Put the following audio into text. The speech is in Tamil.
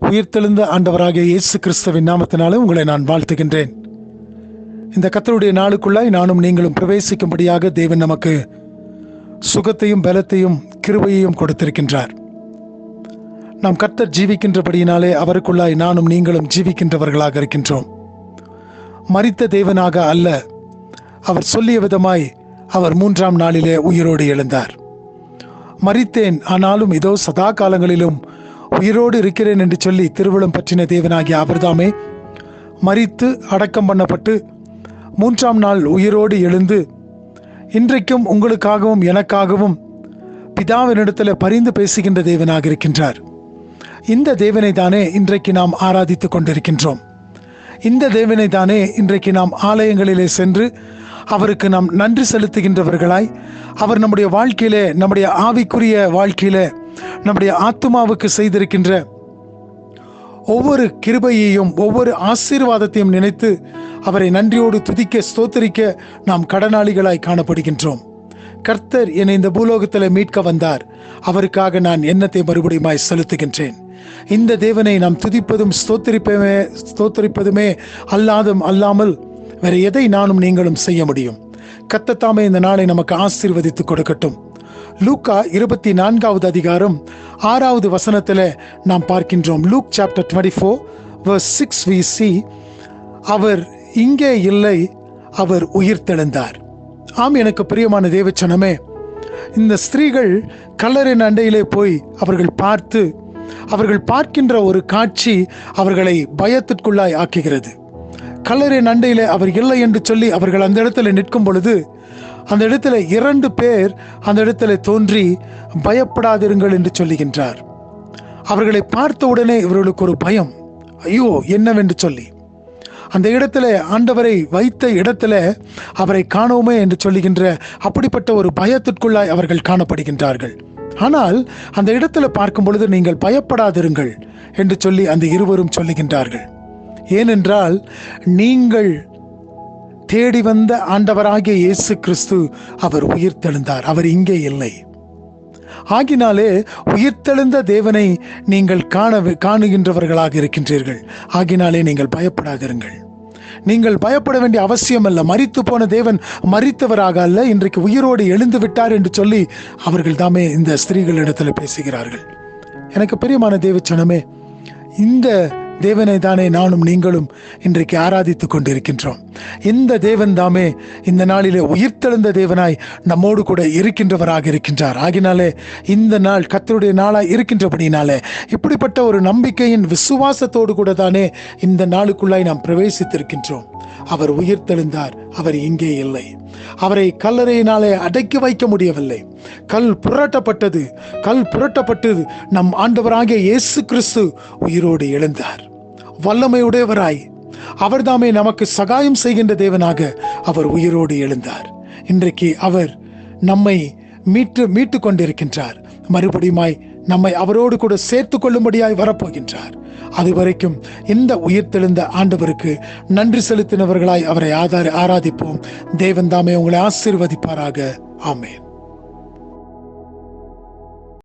உயிர்த்தெழுந்த ஆண்டவராகிய இயேசு கிறிஸ்துவின் நாமத்தினாலே உங்களை நான் வாழ்த்துகின்றேன். இந்த கர்த்தருடைய நாளுக்குள்ளாய் நானும் நீங்களும் பிரவேசிக்கும்படியாக தேவன் நமக்கு சுகத்தையும் பலத்தையும் கிருபையையும் கொடுத்திருக்கின்றார். நாம் கர்த்தர் ஜீவிக்கின்றபடியினாலே அவருக்குள்ளாய் நானும் நீங்களும் ஜீவிக்கின்றவர்களாக இருக்கின்றோம். மரித்த தேவனாக அல்ல, அவர் சொல்லிய விதமாய் அவர் 3ஆம் நாளிலே உயிரோடு எழுந்தார். மரித்தேன், ஆனாலும் இதோ சதா காலங்களிலும் உயிரோடு இருக்கிறேன் என்று சொல்லி திருவுளம் பற்றின தேவனாகிய அவர்தாமே மரித்து அடக்கம் பண்ணப்பட்டு 3ஆம் நாள் உயிரோடு எழுந்து இன்றைக்கும் உங்களுக்காகவும் எனக்காகவும் பிதாவினிடத்தில் பரிந்து பேசுகின்ற தேவனாக இருக்கின்றார். இந்த தேவனை தானே இன்றைக்கு நாம் ஆராதித்துக் கொண்டிருக்கின்றோம். இந்த தேவனை தானே இன்றைக்கு நாம் ஆலயங்களிலே சென்று அவருக்கு நாம் நன்றி செலுத்துகின்றவர்களாய், அவர் நம்முடைய வாழ்க்கையிலே, நம்முடைய ஆவிக்குரிய வாழ்க்கையிலே, நம்முடைய ஆத்துமாவுக்கு செய்திருக்கின்ற ஒவ்வொரு கிருபையையும் ஒவ்வொரு ஆசீர்வாதத்தையும் நினைத்து அவரை நன்றியோடு துதிக்க ஸ்தோத்திரிக்க நாம் கடனாளிகளாய் காணப்படுகின்றோம். கர்த்தர் என்னை இந்த பூலோகத்தில் மீட்க வந்தார், அவருக்காக நான் எண்ணத்தை மறுபடியுமாய் செலுத்துகின்றேன். இந்த தேவனை நாம் துதிப்பதும் ஸ்தோத்திரிப்பதுமே அல்லாமல் வேற எதை நானும் நீங்களும் செய்ய முடியும்? கர்த்தர் தாமே இந்த நாளை நமக்கு ஆசீர்வதித்து கொடுக்கட்டும். லூக்கா 24வது அதிகாரம் 6வது வசனத்தில் நாம் பார்க்கின்றோம். Look chapter 24 verse 6 we see, அவர் இங்கே இல்லை, அவர் உயிர்த்தெழுந்தார். ஆம், எனக்கு பிரியமான தேவச்சனமே, இந்த ஸ்திரீகள் கல்லறையின் அண்டையிலே போய் அவர்கள் பார்க்கின்ற ஒரு காட்சி அவர்களை பயத்திற்குள்ளாய் ஆக்குகிறது. கல்லறையின் அண்டையிலே அவர் இல்லை என்று சொல்லி அவர்கள் அந்த இடத்துல நிற்கும் பொழுது அந்த இடத்துல 2 பேர் அந்த இடத்துல தோன்றி பயப்படாதிருங்கள் என்று சொல்லுகின்றார். அவர்களை பார்த்த உடனே இவர்களுக்கு ஒரு பயம், ஐயோ என்னவென்று சொல்லி அந்த இடத்துல ஆண்டவரை வைத்த இடத்துல அவரை காணோமே என்று சொல்லுகின்ற அப்படிப்பட்ட ஒரு பயத்திற்குள்ளாய் அவர்கள் காணப்படுகின்றார்கள். ஆனால் அந்த இடத்துல பார்க்கும் பொழுது நீங்கள் பயப்படாதிருங்கள் என்று சொல்லி அந்த இருவரும் சொல்லுகின்றார்கள். ஏனென்றால் நீங்கள் தேடி வந்த ஆண்டவராகிய இயேசு கிறிஸ்து அவர் உயிர்த்தெழுந்தார், அவர் இங்கே இல்லை. ஆகினாலே உயிர்த்தெழுந்த தேவனை நீங்கள் காணுகின்றவர்களாக இருக்கின்றீர்கள். ஆகினாலே நீங்கள் பயப்படாதிருங்கள். நீங்கள் பயப்பட வேண்டிய அவசியம் அல்ல. மரித்து போன தேவன் மரித்தவராக அல்ல, இன்றைக்கு உயிரோடு எழுந்து விட்டார் என்று சொல்லி அவர்கள் தாமே இந்த ஸ்திரீகளிடத்தில் பேசுகிறார்கள். எனக்கு பிரியமான தேவச்சனமே, இந்த தேவனை தானே நானும் நீங்களும் இன்றைக்கு ஆராதித்துக் கொண்டிருக்கின்றோம். இந்த தேவன் தாமே இந்த நாளிலே உயிர்த்தெழுந்த தேவனாய் நம்மோடு கூட இருக்கின்றவராக இருக்கின்றார். ஆகினாலே இந்த நாள் கர்த்தருடைய நாளாய் இருக்கின்றபடினாலே இப்படிப்பட்ட ஒரு நம்பிக்கையின் விசுவாசத்தோடு கூட தானே இந்த நாளுக்குள்ளாய் நாம் பிரவேசித்திருக்கின்றோம். அவர் உயிர்த்தெழுந்தார், அவர் இங்கே இல்லை. அவரை கல்லறையினாலே அடக்கி வைக்க முடியவில்லை. கல் புரட்டப்பட்டு நம் ஆண்டவராகிய இயேசு கிறிஸ்து உயிரோடு எழுந்தார். வல்லமையுடையவராய் அவர்தாமே நமக்கு சகாயம் செய்கின்ற தேவனாக அவர் உயிரோடு எழுந்தார். இன்றைக்கு அவர் நம்மை மீட்டு கொண்டிருக்கின்றார். மறுபடியுமாய் நம்மை அவரோடு கூட சேர்த்து கொள்ளும்படியாய் வரப்போகின்றார். அதுவரைக்கும் இந்த உயிர்த்தெழுந்த ஆண்டவருக்கு நன்றி செலுத்தினவர்களாய் அவரை ஆராதிப்போம். தேவன் தாமே உங்களை ஆசீர்வதிப்பாராக. ஆமென்.